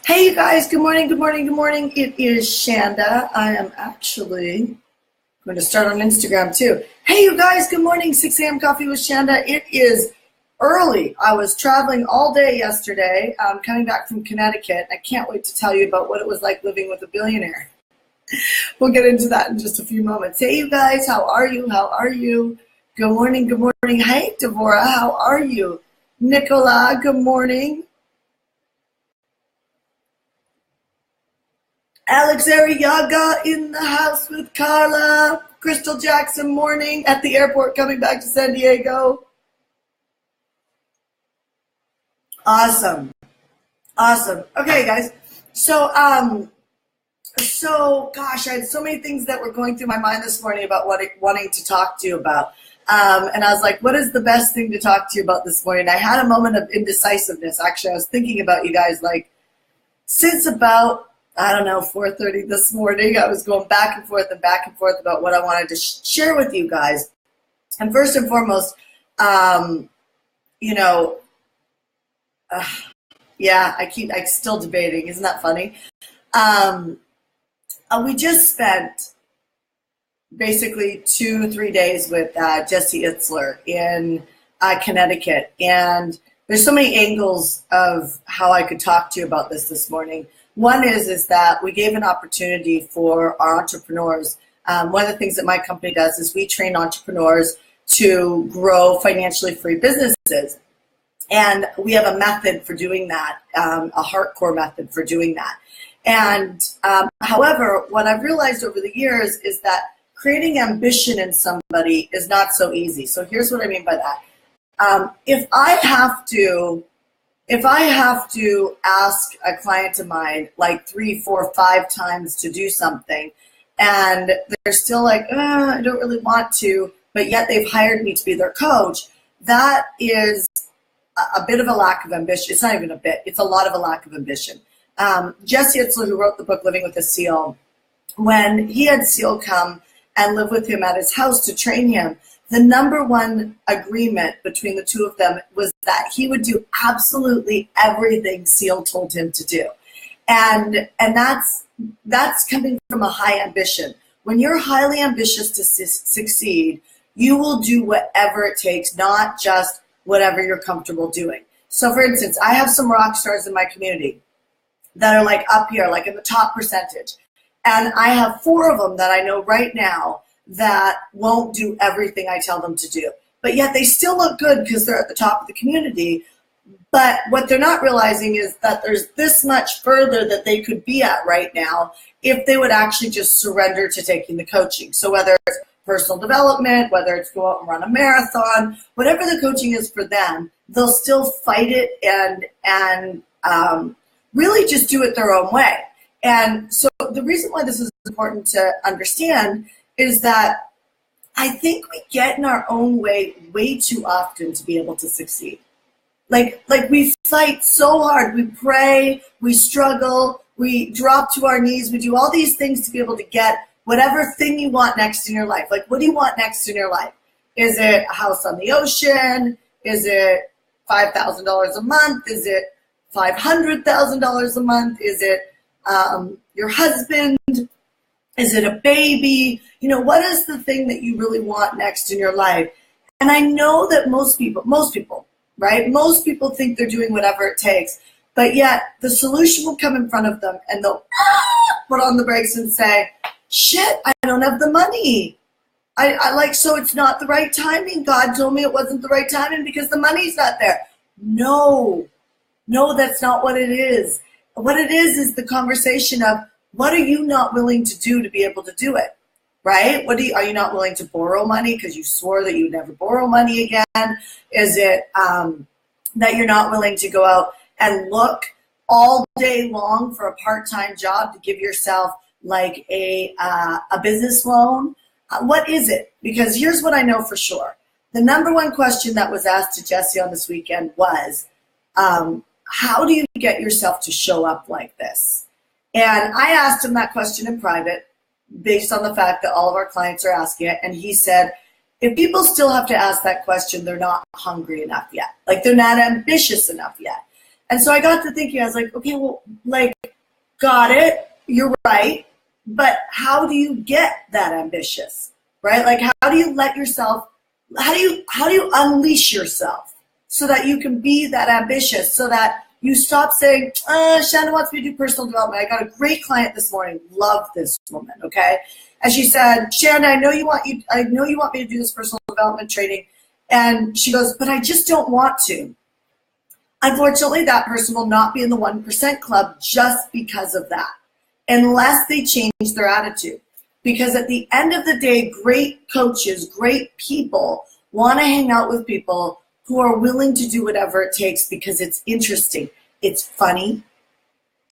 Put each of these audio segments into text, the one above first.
Hey, you guys, good morning, good morning, good morning. It is Shanda. I am actually going to start on Instagram too. Hey, you guys, good morning, 6 a.m. Coffee with Shanda. It is early. I was traveling all day yesterday, coming back from Connecticut. I can't wait to tell you about what it was like living with a billionaire. We'll get into that in just a few moments. Hey, you guys, how are you? How are you? Good morning, good morning. Hey, Devorah, how are you? Nicola, good morning. Alex Arriaga in the house with Carla. Crystal Jackson morning at the airport coming back to San Diego. Awesome. Awesome. Okay, guys. So gosh, I had so many things that were going through my mind this morning about wanting to talk to you about. And I was like, what is the best thing to talk to you about this morning? I had a moment of indecisiveness. Actually, I was thinking about you guys like since about 4:30 this morning. I was going back and forth about what I wanted to share with you guys. And first and foremost, you know, yeah, I'm still debating. Isn't that funny? We just spent basically 2-3 days with Jesse Itzler in Connecticut. And there's so many angles of how I could talk to you about this morning. One is that we gave an opportunity for our entrepreneurs. One of the things that my company does is we train entrepreneurs to grow financially free businesses. And we have a method for doing that, a hardcore method for doing that. And however, what I've realized over the years is that creating ambition in somebody is not so easy. So here's what I mean by that. If I have to ask a client of mine like 3, 4, 5 times to do something, and they're still like, I don't really want to, but yet they've hired me to be their coach, that is a bit of a lack of ambition. It's not even a bit, it's a lot of a lack of ambition. Jesse Itzler, who wrote the book Living with a SEAL, when he had SEAL come and live with him at his house to train him, the number one agreement between the two of them was that he would do absolutely everything SEAL told him to do. And that's coming from a high ambition. When you're highly ambitious to succeed, you will do whatever it takes, not just whatever you're comfortable doing. So for instance, I have some rock stars in my community that are like up here, like in the top percentage. And I have 4 of them that I know right now that won't do everything I tell them to do. But yet they still look good because they're at the top of the community. But what they're not realizing is that there's this much further that they could be at right now if they would actually just surrender to taking the coaching. So whether it's personal development, whether it's go out and run a marathon, whatever the coaching is for them, they'll still fight it and really just do it their own way. And so the reason why this is important to understand is that I think we get in our own way too often to be able to succeed. Like we fight so hard, we pray, we struggle, we drop to our knees, we do all these things to be able to get whatever thing you want next in your life. Like, what do you want next in your life? Is it a house on the ocean? Is it $5,000 a month? Is it $500,000 a month? Is it your husband? Is it a baby? What is the thing that you really want next in your life? And I know that most people, right? Most people think they're doing whatever it takes, but yet the solution will come in front of them and they'll put on the brakes and say, shit, I don't have the money. So it's not the right timing. God told me it wasn't the right timing because the money's not there. No, that's not what it is. What it is the conversation of what are you not willing to do to be able to do it, right? Are you not willing to borrow money because you swore that you'd never borrow money again? Is it that you're not willing to go out and look all day long for a part-time job to give yourself like a business loan? What is it? Because here's what I know for sure. The number one question that was asked to Jesse on this weekend was, how do you get yourself to show up like this? And I asked him that question in private based on the fact that all of our clients are asking it. And he said, if people still have to ask that question, they're not hungry enough yet. Like they're not ambitious enough yet. And so I got to thinking, I was like, okay, well, like, got it, you're right, but how do you get that ambitious, right? Like, how do you let yourself, how do you unleash yourself so that you can be that ambitious, so that you stop saying, Shanda wants me to do personal development. I got a great client this morning, love this woman, okay? And she said, Shanda, I know you want me to do this personal development training. And she goes, but I just don't want to. Unfortunately, that person will not be in the 1% club just because of that, unless they change their attitude. Because at the end of the day, great coaches, great people want to hang out with people who are willing to do whatever it takes because it's interesting. It's funny.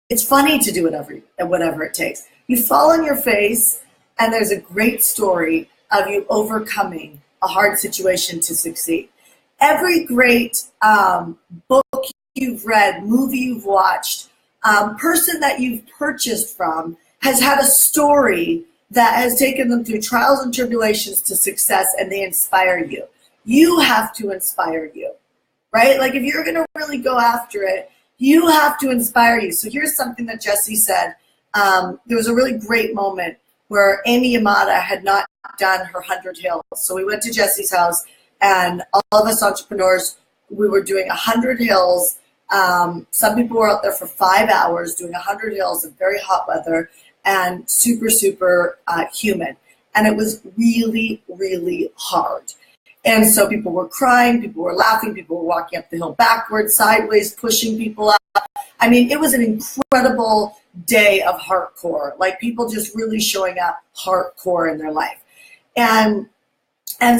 It's funny to do whatever it takes. You fall on your face, and there's a great story of you overcoming a hard situation to succeed. Every great book you've read, movie you've watched, person that you've purchased from has had a story that has taken them through trials and tribulations to success, and they inspire you. You have to inspire you, right? Like, if you're going to really go after it, you have to inspire you. So here's something that Jessie said. There was a really great moment where Amy Yamada had not done her 100 hills. So we went to Jessie's house, and all of us entrepreneurs, we were doing 100 hills. Some people were out there for 5 hours doing 100 hills in very hot weather and super, super humid. And it was really, really hard. And so people were crying, people were laughing, people were walking up the hill backwards, sideways, pushing people up. I mean, it was an incredible day of hardcore, like people just really showing up hardcore in their life. And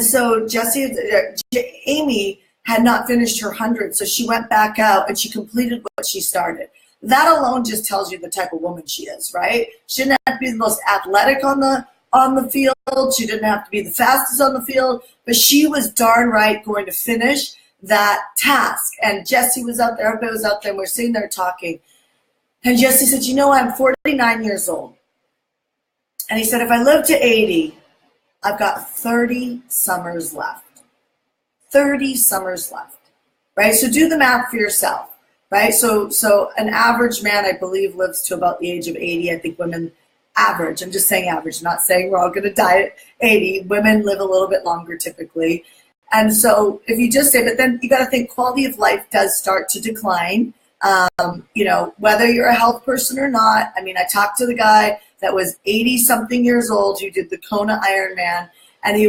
so Amy had not finished her 100, so she went back out and she completed what she started. That alone just tells you the type of woman she is, right? She didn't have to be the most athletic on the field. She didn't have to be the fastest on the field, but she was darn right going to finish that task. And Jessie was out there, everybody was out there, and we're sitting there talking. And Jessie said, you know, I'm 49 years old. And he said, if I live to 80, I've got 30 summers left. 30 summers left, right? So do the math for yourself, right? So an average man, I believe, lives to about the age of 80. I think women average, I'm just saying average, not saying we're all going to die at 80. Women live a little bit longer typically. And so if you just say, but then you got to think quality of life does start to decline, whether you're a health person or not. I mean, I talked to the guy that was 80 something years old who did the Kona Ironman, and he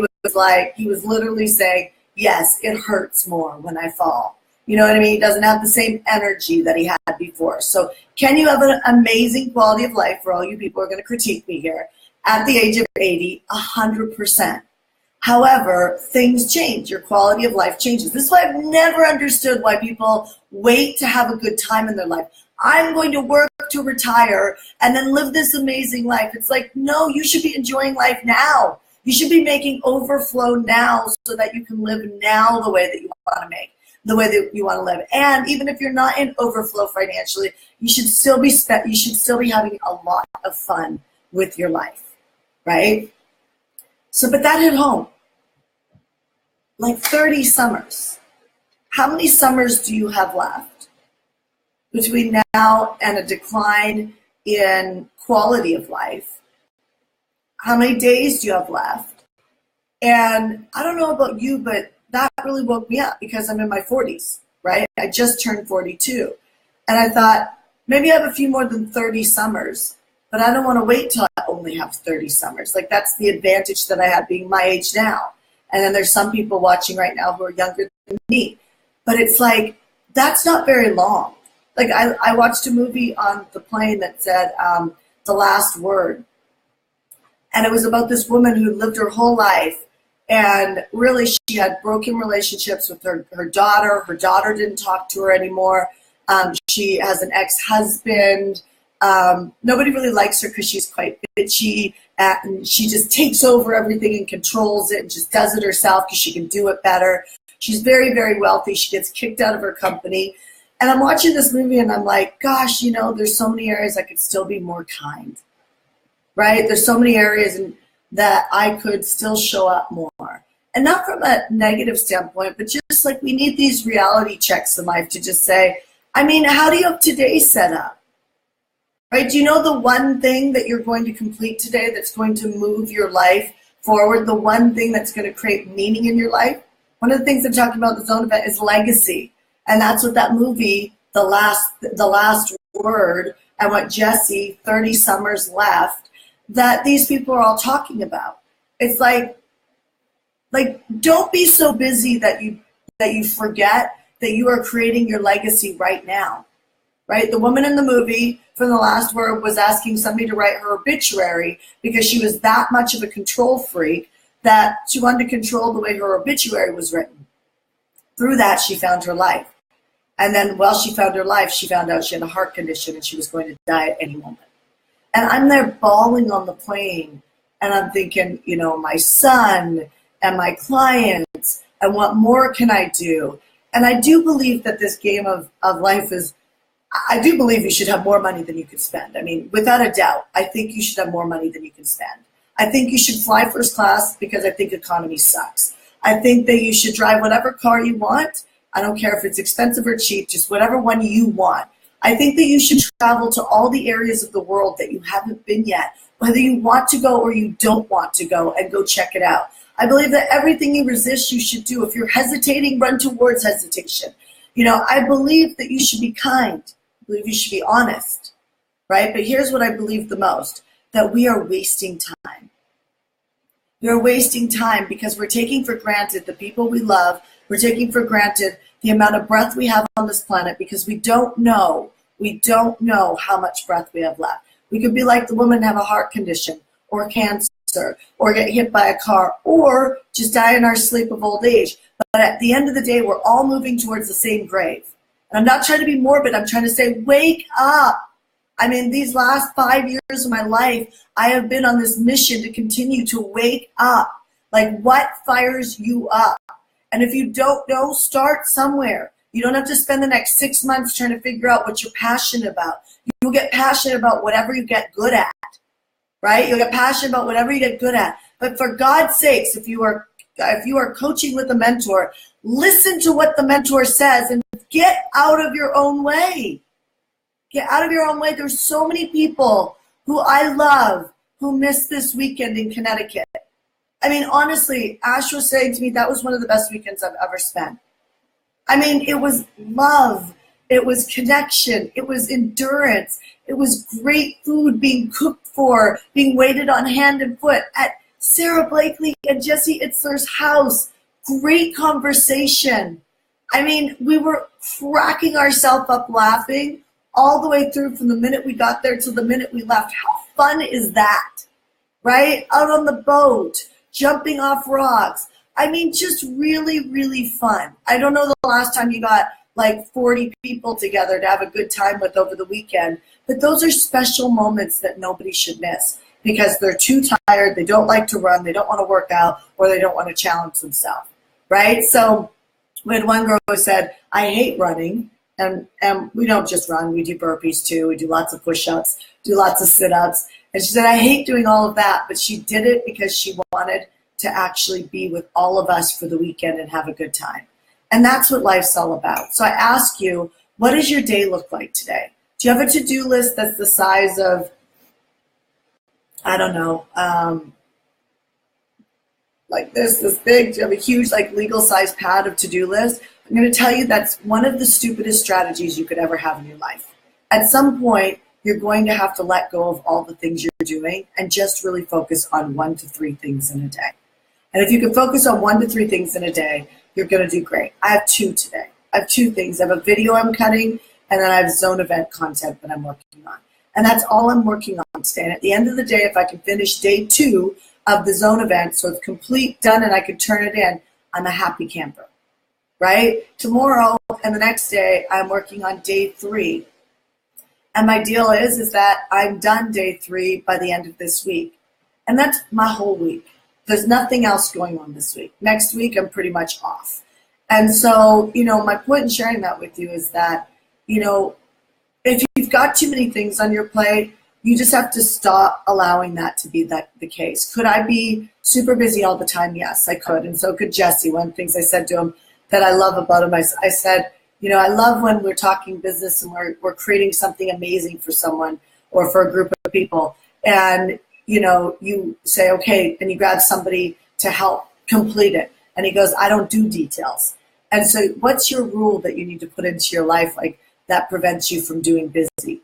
was literally saying, yes, it hurts more when I fall. You know what I mean? He doesn't have the same energy that he had before. So can you have an amazing quality of life, for all you people who are going to critique me here, at the age of 80? 100%. However, things change. Your quality of life changes. This is why I've never understood why people wait to have a good time in their life. I'm going to work to retire and then live this amazing life. It's like, no, you should be enjoying life now. You should be making overflow now so that you can live now the way that you want to make, the way that you want to live. And even if you're not in overflow financially, you should still be having a lot of fun with your life, right? So, but that hit home. Like 30 summers. How many summers do you have left between now and a decline in quality of life? How many days do you have left? And I don't know about you, but that really woke me up because I'm in my 40s, right? I just turned 42. And I thought, maybe I have a few more than 30 summers, but I don't want to wait till I only have 30 summers. Like, that's the advantage that I have being my age now. And then there's some people watching right now who are younger than me. But it's like, that's not very long. Like, I watched a movie on the plane that said The Last Word. And it was about this woman who lived her whole life, and really she had broken relationships with her daughter. Her daughter didn't talk to her anymore. She has an ex-husband. Nobody really likes her because she's quite bitchy, and she just takes over everything and controls it and just does it herself because she can do it better. She's very, very wealthy. She gets kicked out of her company. And I'm watching this movie and I'm like, gosh, there's so many areas I could still be more kind. Right? There's so many areas that I could still show up more. And not from a negative standpoint, but just like we need these reality checks in life to just say, I mean, how do you have today set up? Right? Do you know the one thing that you're going to complete today that's going to move your life forward? The one thing that's going to create meaning in your life? One of the things I'm talking about in the Zone event is legacy. And that's what that movie, The Last Word, and what Jesse, 30 Summers Left, that these people are all talking about. It's like don't be so busy that you forget that you are creating your legacy right now. Right? The woman in the movie from The Last Word was asking somebody to write her obituary because she was that much of a control freak that she wanted to control the way her obituary was written. Through that, she found her life. And then while she found her life, she found out she had a heart condition and she was going to die at any moment. And I'm there bawling on the plane, and I'm thinking, my son and my clients, and what more can I do? And I do believe that this game of life is, I do believe you should have more money than you can spend. I mean, without a doubt, I think you should have more money than you can spend. I think you should fly first class because I think economy sucks. I think that you should drive whatever car you want. I don't care if it's expensive or cheap, just whatever one you want. I think that you should travel to all the areas of the world that you haven't been yet, whether you want to go or you don't want to go, and go check it out. I believe that everything you resist, you should do. If you're hesitating, run towards hesitation. I believe that you should be kind. I believe you should be honest, right? But here's what I believe the most, that we are wasting time. We're wasting time because we're taking for granted the people we love. We're taking for granted the amount of breath we have on this planet because we don't know how much breath we have left. We could be like the woman and have a heart condition or cancer or get hit by a car or just die in our sleep of old age. But at the end of the day, we're all moving towards the same grave. And I'm not trying to be morbid. I'm trying to say, wake up. I mean, these last 5 years of my life, I have been on this mission to continue to wake up. Like, what fires you up? And if you don't know, start somewhere. You don't have to spend the next 6 months trying to figure out what you're passionate about. You'll get passionate about whatever you get good at, right? You'll get passionate about whatever you get good at. But for God's sakes, if you are coaching with a mentor, listen to what the mentor says and get out of your own way. Get out of your own way. There's so many people who I love who missed this weekend in Connecticut. I mean, honestly, Ash was saying to me that was one of the best weekends I've ever spent. I mean, it was love. It was connection. It was endurance. It was great food being cooked for, being waited on hand and foot at Sarah Blakely and Jesse Itzler's house. Great conversation. I mean, we were cracking ourselves up laughing all the way through from the minute we got there to the minute we left. How fun is that? Right? Out on the boat, jumping off rocks. I mean, just really, really fun. I don't know the last time you got like 40 people together to have a good time with over the weekend, but those are special moments that nobody should miss because they're too tired, they don't like to run, they don't want to work out, or they don't want to challenge themselves, right? So we had one girl who said, I hate running, and we don't just run, we do burpees too, we do lots of push-ups, do lots of sit-ups, and she said, I hate doing all of that, but she did it because she wanted to actually be with all of us for the weekend and have a good time. And that's what life's all about. So I ask you, what does your day look like today? Do you have a to-do list that's the size of, I don't know, like this big? Do you have a huge, like, legal-sized pad of to-do list? I'm going to tell you that's one of the stupidest strategies you could ever have in your life. At some point, you're going to have to let go of all the things you're doing and just really focus on 1 to 3 things in a day. And if you can focus on 1 to 3 things in a day, you're going to do great. I have 2 today. I have 2 things. I have a video I'm cutting, and then I have zone event content that I'm working on. And that's all I'm working on today. And at the end of the day, if I can finish day 2 of the zone event, so it's complete, done, and I can turn it in, I'm a happy camper, right? Tomorrow and the next day, I'm working on day 3. And my deal is that I'm done day 3 by the end of this week. And that's my whole week. There's nothing else going on this week. Next week, I'm pretty much off. And so, my point in sharing that with you is that, if you've got too many things on your plate, you just have to stop allowing that to be the case. Could I be super busy all the time? Yes, I could. And so could Jesse. One of the things I said to him that I love about him, I said, I love when we're talking business and we're creating something amazing for someone or for a group of people. And, you say, okay, and you grab somebody to help complete it. And he goes, I don't do details. And so what's your rule that you need to put into your life, like, that prevents you from doing busy,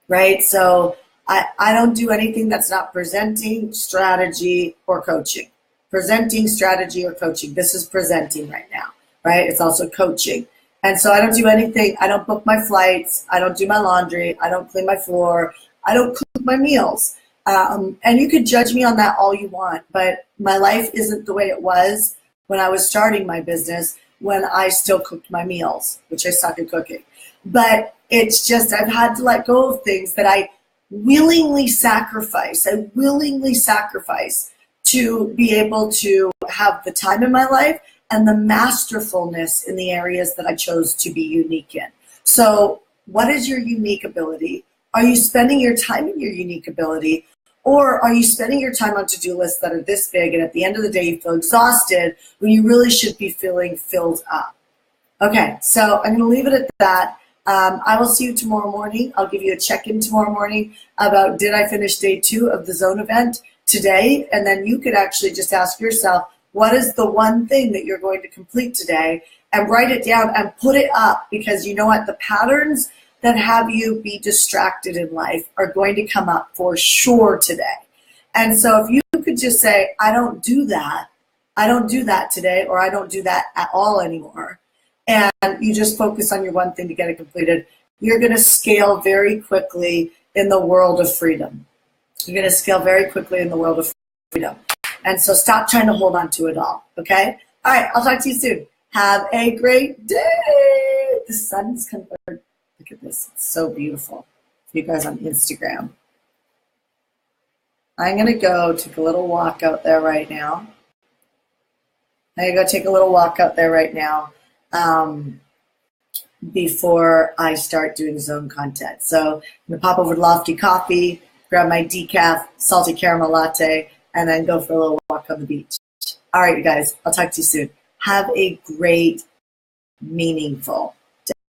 right? So I don't do anything that's not presenting, strategy, or coaching. Presenting, strategy, or coaching. This is presenting right now, right? It's also coaching. And so I don't do anything. I don't book my flights. I don't do my laundry. I don't clean my floor. I don't cook my meals. And you could judge me on that all you want, but my life isn't the way it was when I was starting my business, when I still cooked my meals, which I suck at cooking. But it's just I've had to let go of things that I willingly sacrifice. I willingly sacrifice to be able to have the time in my life and the masterfulness in the areas that I chose to be unique in. So what is your unique ability? Are you spending your time in your unique ability? Or are you spending your time on to-do lists that are this big and at the end of the day you feel exhausted when you really should be feeling filled up? Okay, so I'm going to leave it at that. I will see you tomorrow morning. I'll give you a check-in tomorrow morning about did I finish day 2 of the Zone event today? And then you could actually just ask yourself, what is the one thing that you're going to complete today? And write it down and put it up, because you know what? The patterns that have you be distracted in life are going to come up for sure today. And so if you could just say, I don't do that today, or I don't do that at all anymore, and you just focus on your one thing to get it completed, you're going to scale very quickly in the world of freedom. You're going to scale very quickly in the world of freedom. And so stop trying to hold on to it all, okay? All right, I'll talk to you soon. Have a great day. The sun's coming. Look at this. It's so beautiful. You guys on Instagram. I'm going to go take a little walk out there right now. Before I start doing Zone content. So I'm going to pop over to Lofty Coffee, grab my decaf, salty caramel latte, and then go for a little walk on the beach. All right, you guys, I'll talk to you soon. Have a great, meaningful